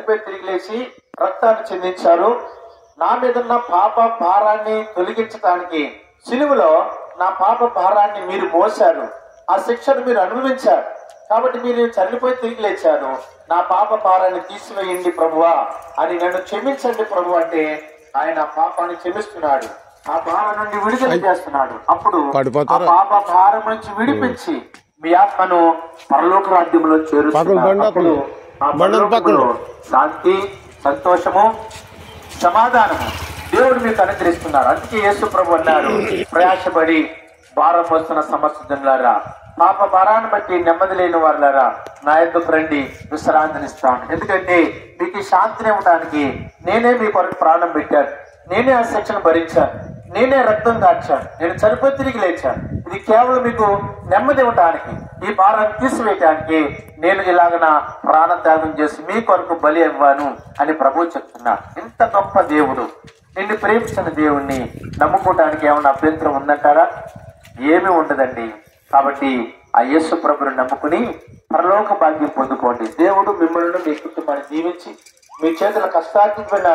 చనిపోయి తిరిగి లేచి రక్తాన్ని చెందించారు. నా మీద ఉన్న పాప భారాన్ని తొలగించడానికి సిలువలో నా పాప భారాన్ని మీరు మోశారు, ఆ శిక్షను మీరు అనుభవించారు. కాబట్టి మీరు చనిపోయి తిరిగి లేచారు, నా పాప భారాన్ని తీసివేయండి ప్రభువా అని, నన్ను క్షమించండి ప్రభు అంటే ఆయన పాపాన్ని క్షమిస్తున్నాడు, ఆ భారం నుండి విడుదల చేస్తున్నాడు. అప్పుడు ఆ పాప భారం నుంచి విడిపించి మీ ఆత్మను పరలోక రాజ్యంలో చేరుస్తున్నాడు. అప్పుడు ఆ పరలోకంలో శాంతి, సంతోషము, సమాధానము దేవుడు మీకు అనుగ్రహిస్తున్నారు. అందుకే యేసు ప్రభు అన్నారు, ప్రయాసపడి భారం వస్తున్న సమస్యలారా, పాప భారాన్ని బట్టి నెమ్మది లేని వారులారా నా యొద్దకు రండి, విశ్రాంతినిస్తాను. ఎందుకంటే మీకు శాంతిని ఇవ్వడానికి నేనే మీ కొరకు ప్రాణం పెట్టాను, నేనే ఆ శిక్షను భరించాను, నేనే రక్తం దాచాను, నేను చనిపోయి తిరిగి లేచాను. ఇది కేవలం మీకు నెమ్మది ఇవ్వటానికి, ఈ భారాన్ని తీసివేయటానికి నేను ఇలాగ నా ప్రాణ త్యాగం చేసి మీ కొరకు బలి ఇవ్వాను అని ప్రభువు చెప్తున్నారు. ఇంత గొప్ప దేవుడు, నిన్ను ప్రేమించిన దేవుణ్ణి నమ్ముకోవటానికి ఏమన్నా అభ్యంతరం ఉందంటారా? ఏమీ ఉండదండి. కాబట్టి ఆ యేసు ప్రభుని నమ్ముకుని పరలోక భాగ్యం పొందుకోండి. దేవుడు మిమ్మల్ని, మీ కుటుంబాన్ని దీవించి మీ చేతుల కష్టార్జితమైన